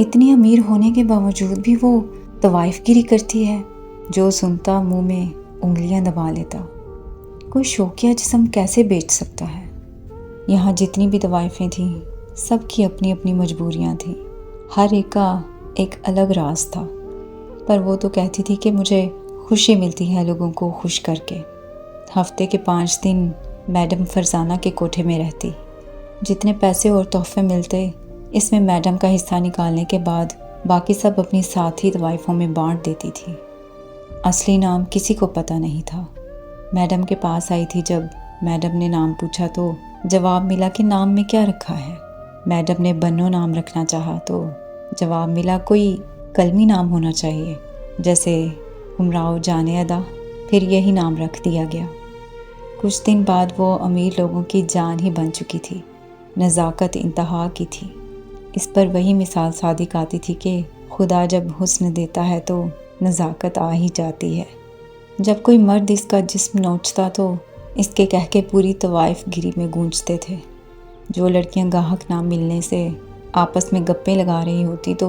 اتنی امیر ہونے کے باوجود بھی وہ طوائف گیری کرتی ہے، جو سنتا منہ میں انگلیاں دبا لیتا۔ کوئی شوقیہ جسم کیسے بیچ سکتا ہے؟ یہاں جتنی بھی طوائفیں تھیں، سب کی اپنی اپنی مجبوریاں تھیں، ہر ایک کا ایک الگ راز تھا، پر وہ تو کہتی تھی کہ مجھے خوشی ملتی ہے لوگوں کو خوش کر کے۔ ہفتے کے 5 دن میڈم فرزانہ کے کوٹھے میں رہتی۔ جتنے پیسے اور تحفے ملتے، اس میں میڈم کا حصہ نکالنے کے بعد باقی سب اپنی ساتھی طوائفوں میں بانٹ دیتی تھی۔ اصلی نام کسی کو پتہ نہیں تھا۔ میڈم کے پاس آئی تھی، جب میڈم نے نام پوچھا تو جواب ملا کہ نام میں کیا رکھا ہے۔ میڈم نے بنو نام رکھنا چاہا تو جواب ملا کوئی کلمی نام ہونا چاہیے، جیسے امراؤ جان ادا، پھر یہی نام رکھ دیا گیا۔ کچھ دن بعد وہ امیر لوگوں کی جان ہی بن چکی تھی، نزاکت انتہا کی تھی۔ اس پر وہی مثال صادق آتی تھی کہ خدا جب حسن دیتا ہے تو نزاکت آ ہی جاتی ہے۔ جب کوئی مرد اس کا جسم نوچتا تو اس کے کہہ کے پوری طوائف گری میں گونجتے تھے۔ جو لڑکیاں گاہک نہ ملنے سے آپس میں گپیں لگا رہی ہوتی تو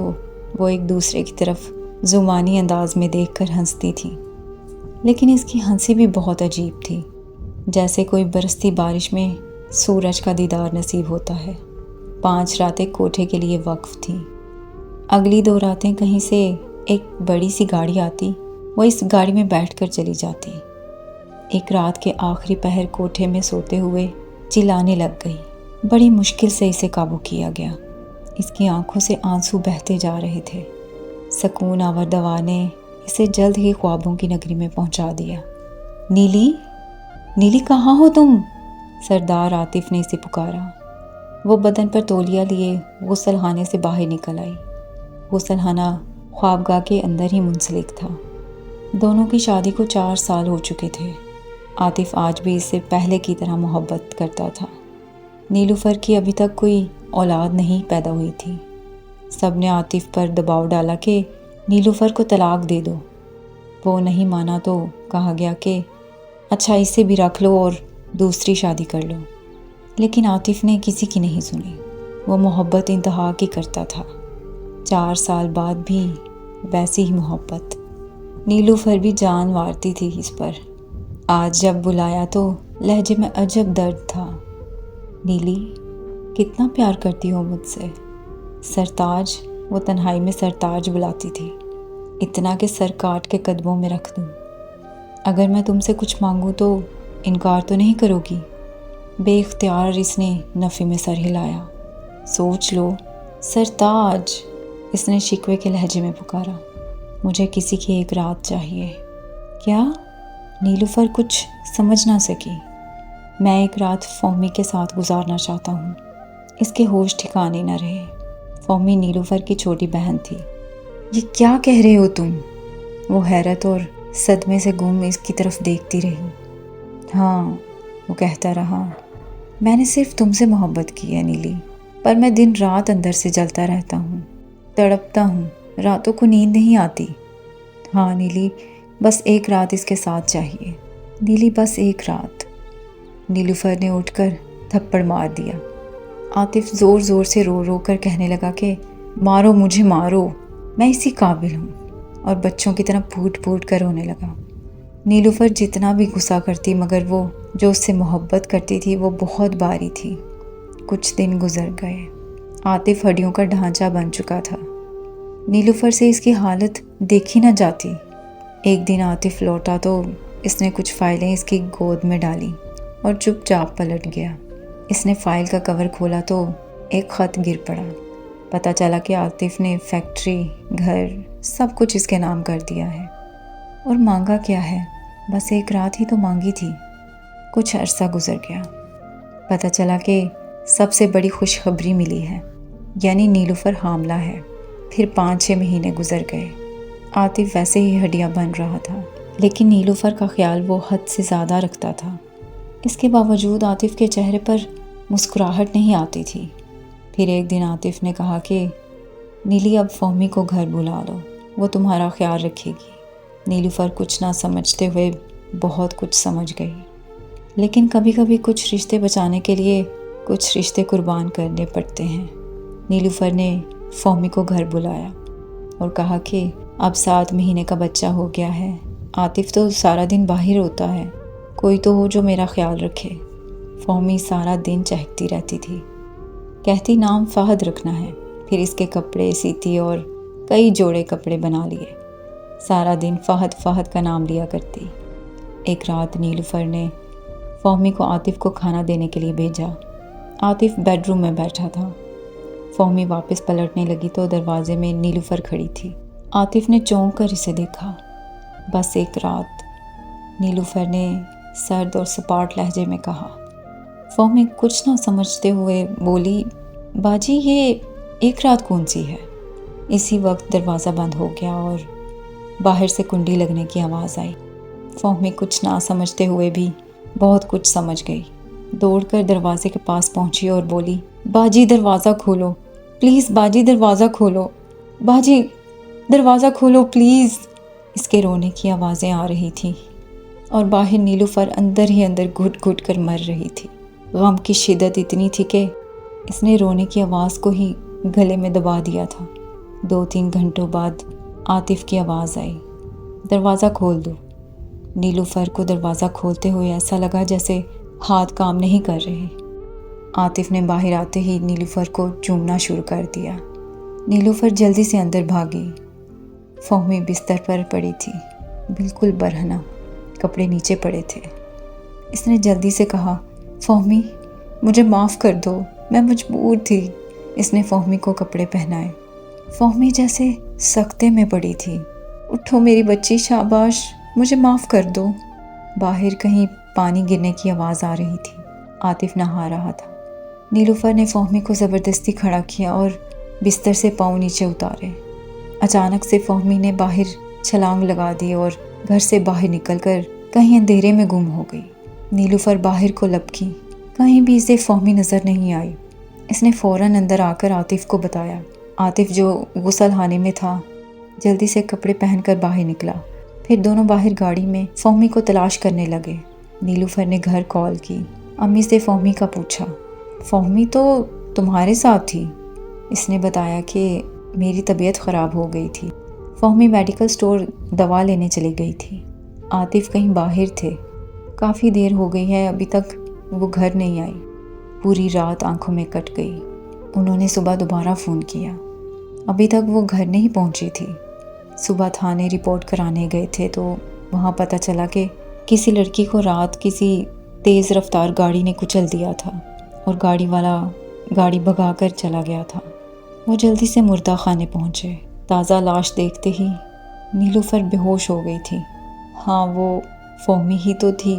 وہ ایک دوسرے کی طرف زمانی انداز میں دیکھ کر ہنستی تھیں، لیکن اس کی ہنسی بھی بہت عجیب تھی، جیسے کوئی برستی بارش میں سورج کا دیدار نصیب ہوتا ہے۔ 5 راتیں کوٹھے کے لیے وقف تھیں۔ اگلی 2 راتیں کہیں سے ایک بڑی سی گاڑی آتی، وہ اس گاڑی میں بیٹھ کر چلی جاتی۔ ایک رات کے آخری پہر کوٹھے میں سوتے ہوئے چلانے لگ گئی۔ بڑی مشکل سے اسے قابو کیا گیا۔ اس کی آنکھوں سے آنسو بہتے جا رہے تھے۔ سکون آور دوا نے اسے جلد ہی خوابوں کی نگری میں پہنچا دیا۔ نیلی، نیلی کہاں ہو تم؟ سردار عاطف نے اسے پکارا۔ وہ بدن پر تولیہ لیے غسل خانے سے باہر نکل آئی۔ غسل خانہ خوابگاہ کے اندر ہی منسلک تھا۔ دونوں کی شادی کو 4 سال ہو چکے تھے۔ عاطف آج بھی اس سے پہلے کی طرح محبت کرتا تھا۔ نیلوفر کی ابھی تک کوئی اولاد نہیں پیدا ہوئی تھی۔ سب نے عاطف پر دباؤ ڈالا کہ نیلوفر کو طلاق دے دو۔ وہ نہیں مانا تو کہا گیا کہ اچھا اسے بھی رکھ لو اور دوسری شادی کر لو، لیکن عاطف نے کسی کی نہیں سنی۔ وہ محبت انتہا کی کرتا تھا۔ 4 سال بعد بھی ویسی ہی محبت۔ نیلوفر بھی جان وارتی تھی اس پر۔ آج جب بلایا تو لہجے میں عجب درد تھا۔ نیلی، کتنا پیار کرتی ہو مجھ سے؟ سرتاج، وہ تنہائی میں سرتاج بلاتی تھی۔ اتنا کہ سر کاٹ کے قدموں میں رکھ دوں۔ اگر میں تم سے کچھ مانگوں تو انکار تو نہیں کرو گی؟ بے اختیار اس نے نفی میں سر ہلایا۔ سوچ لو سرتاج، اس نے شکوے کے لہجے میں پکارا۔ مجھے کسی کی ایک رات چاہیے۔ کیا؟ نیلوفر کچھ سمجھ نہ سکی۔ میں ایک رات فہمی کے ساتھ گزارنا چاہتا ہوں۔ اس کے ہوش ٹھکانے نہ رہے۔ فہمی نیلوفر کی چھوٹی بہن تھی۔ یہ کیا کہہ رہے ہو تم؟ وہ حیرت اور صدمے سے گم اس کی طرف دیکھتی رہی۔ ہاں، وہ کہتا رہا، میں نے صرف تم سے محبت کی ہے نیلی، پر میں دن رات اندر سے جلتا رہتا ہوں، تڑپتا ہوں، راتوں کو نیند نہیں آتی۔ ہاں نیلی، بس ایک رات اس کے ساتھ چاہیے۔ نیلی، بس ایک رات۔ نیلوفر نے اٹھ کر تھپڑ مار دیا۔ عاطف زور زور سے رو رو کر کہنے لگا کہ مارو مجھے مارو، میں اسی قابل ہوں، اور بچوں کی طرح پھوٹ پھوٹ کر رونے لگا۔ نیلوفر جتنا بھی غصہ کرتی مگر وہ جو اس سے محبت کرتی تھی وہ بہت باری تھی۔ کچھ دن گزر گئے۔ عاطف ہڈیوں کا ڈھانچہ بن چکا تھا۔ نیلوفر سے اس کی حالت دیکھی نہ جاتی۔ ایک دن عاطف لوٹا تو اس نے کچھ فائلیں اس کی گود میں ڈالیں اور چپ چاپ پلٹ گیا۔ اس نے فائل کا کور کھولا تو ایک خط گر پڑا۔ پتہ چلا کہ عاطف نے فیکٹری، گھر، سب کچھ اس کے نام کر دیا ہے۔ اور مانگا کیا ہے؟ بس ایک رات ہی تو مانگی تھی۔ کچھ عرصہ گزر گیا۔ پتہ چلا کہ سب سے بڑی خوشخبری ملی ہے، یعنی نیلوفر حاملہ ہے۔ پھر 5-6 مہینے گزر گئے۔ عاطف ویسے ہی ہڈیاں بن رہا تھا، لیکن نیلوفر کا خیال وہ حد سے زیادہ رکھتا تھا۔ اس کے باوجود عاطف کے چہرے پر مسکراہٹ نہیں آتی تھی۔ پھر ایک دن عاطف نے کہا کہ نیلی، اب فہمی کو گھر بلا لو، وہ تمہارا خیال رکھے گی۔ نیلوفر کچھ نہ سمجھتے ہوئے بہت کچھ سمجھ گئی، لیکن کبھی کبھی کچھ رشتے بچانے کے لیے کچھ رشتے قربان کرنے پڑتے ہیں۔ نیلوفر نے فہمی کو گھر بلایا اور کہا کہ اب 7 مہینے کا بچہ ہو گیا ہے، عاطف تو سارا دن باہر ہوتا ہے، کوئی تو ہو جو میرا خیال رکھے۔ فہمی سارا دن چہکتی رہتی تھی، کہتی نام فہد رکھنا ہے، پھر اس کے کپڑے سیتی اور کئی جوڑے کپڑے بنا لیے۔ سارا دن فہد فہد کا نام لیا کرتی۔ ایک رات نیلوفر نے فہمی کو عاطف کو کھانا دینے کے لیے بھیجا۔ عاطف بیڈ روم میں بیٹھا تھا۔ فہمی واپس پلٹنے لگی تو دروازے میں نیلوفر کھڑی تھی۔ عاطف نے چونک کر اسے دیکھا۔ بس ایک رات، نیلوفر نے سرد اور سپاٹ لہجے میں کہا۔ فہمی کچھ نہ سمجھتے ہوئے بولی، باجی یہ ایک رات کون سی ہے؟ اسی وقت دروازہ بند ہو گیا اور باہر سے کنڈی لگنے کی آواز آئی۔ فہمی کچھ نہ سمجھتے ہوئے بھی بہت کچھ سمجھ گئی۔ دوڑ کر دروازے کے پاس پہنچی اور بولی، باجی دروازہ کھولو پلیز، باجی دروازہ کھولو، باجی دروازہ کھولو پلیز۔ اس کے رونے کی آوازیں آ رہی تھیں اور باہر نیلوفر اندر ہی اندر گھٹ گھٹ کر مر رہی تھی۔ غم کی شدت اتنی تھی کہ اس نے رونے کی آواز کو ہی گلے میں دبا دیا تھا۔ 2-3 گھنٹوں بعد عاطف کی آواز آئی، دروازہ کھول دو۔ نیلوفر کو دروازہ کھولتے ہوئے ایسا لگا جیسے ہاتھ کام نہیں کر رہے۔ عاطف نے باہر آتے ہی نیلوفر کو چومنا شروع کر دیا۔ نیلوفر جلدی سے اندر بھاگی۔ فہمی بستر پر پڑی تھی، بالکل برہنہ، کپڑے نیچے پڑے تھے۔ اس نے جلدی سے کہا، فہمی مجھے معاف کر دو، میں مجبور تھی۔ اس نے فہمی کو کپڑے پہنائے۔ فہمی جیسے سکتے میں پڑی تھی۔ اٹھو میری بچی، شاباش، مجھے معاف کر دو۔ باہر کہیں پانی گرنے کی آواز آ رہی تھی۔ عاطف نہا رہا تھا۔ نیلوفر نے فہمی کو زبردستی کھڑا کیا اور بستر سے پاؤں نیچے اتارے۔ اچانک سے فہمی نے باہر چھلانگ لگا دی اور گھر سے باہر نکل کر کہیں اندھیرے میں گم ہو گئی۔ نیلوفر باہر کو لپکی، کہیں بھی اسے فہمی نظر نہیں آئی۔ اس نے فوراً اندر آ کر عاطف کو بتایا۔ عاطف جو غسل خانے میں تھا جلدی سے کپڑے پہن کر باہر نکلا۔ پھر دونوں باہر گاڑی میں فہمی کو تلاش کرنے لگے۔ نیلوفر نے گھر کال کی، امی سے فہمی کا پوچھا۔ فہمی تو تمہارے ساتھ تھی۔ اس نے بتایا کہ میری طبیعت خراب ہو گئی تھی، فہمی میڈیکل سٹور دوا لینے چلی گئی تھی۔ عاطف کہیں باہر تھے، کافی دیر ہو گئی ہے ابھی تک وہ گھر نہیں آئی۔ پوری رات آنکھوں میں کٹ گئی۔ انہوں نے صبح دوبارہ فون کیا، ابھی تک وہ گھر نہیں پہنچی تھی۔ صبح تھانے رپورٹ کرانے گئے تھے تو وہاں پتہ چلا کہ کسی لڑکی کو رات کسی تیز رفتار گاڑی نے کچل دیا تھا اور گاڑی والا گاڑی بھگا کر چلا گیا تھا۔ وہ جلدی سے مردہ خانے پہنچے۔ تازہ لاش دیکھتے ہی نیلوفر بے ہوش ہو گئی تھی۔ ہاں وہ فہمی ہی تو تھی۔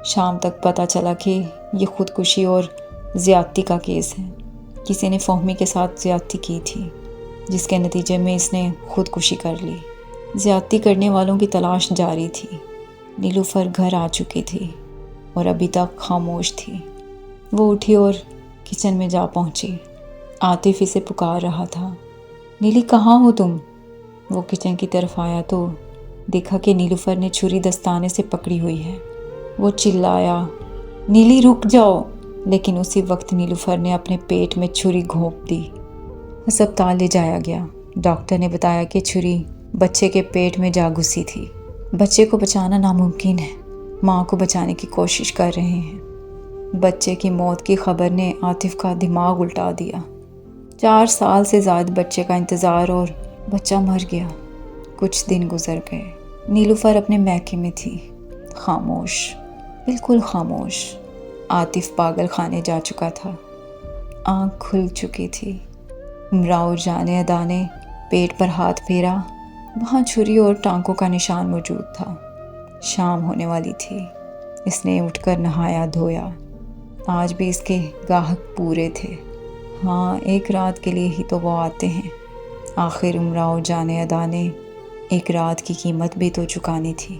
شام تک پتہ چلا کہ یہ خودکشی اور زیادتی کا کیس ہے۔ کسی نے فہمی کے ساتھ زیادتی کی تھی جس کے نتیجے میں اس نے خودکشی کر لی۔ زیادتی کرنے والوں کی تلاش جاری تھی۔ نیلوفر گھر آ چکی تھی اور ابھی تک خاموش تھی۔ وہ اٹھی اور کچن میں جا پہنچی۔ عاطف اسے پکار رہا تھا، نیلی کہاں ہو تم؟ وہ کچن کی طرف آیا تو دیکھا کہ نیلوفر نے چھری دستانے سے پکڑی ہوئی ہے۔ وہ چلایا، نیلی رک جاؤ، لیکن اسی وقت نیلوفر نے اپنے پیٹ میں چھری گھونپ دی۔ ہسپتال لے جایا گیا۔ ڈاکٹر نے بتایا کہ چھری بچے کے پیٹ میں جا گھسی تھی۔ بچے کو بچانا ناممکن ہے، ماں کو بچانے کی کوشش کر رہے ہیں۔ بچے کی موت کی خبر نے عاطف کا دماغ الٹا دیا۔ 4 سال سے زائد بچے کا انتظار اور بچہ مر گیا۔ کچھ دن گزر گئے۔ نیلوفر اپنے میکے میں تھی، خاموش، بالکل خاموش۔ عاطف پاگل خانے جا چکا تھا، آنکھ کھل چکی تھی۔ امراؤ جان ادا نے پیٹ پر ہاتھ پھیرا، وہاں چھری اور ٹانکوں کا نشان موجود تھا۔ شام ہونے والی تھی۔ اس نے اٹھ کر نہایا دھویا۔ آج بھی اس کے گاہک پورے تھے۔ ہاں، ایک رات کے لیے ہی تو وہ آتے ہیں۔ آخر امراؤ جان ادا نے ایک رات کی قیمت بھی تو چکانی تھی۔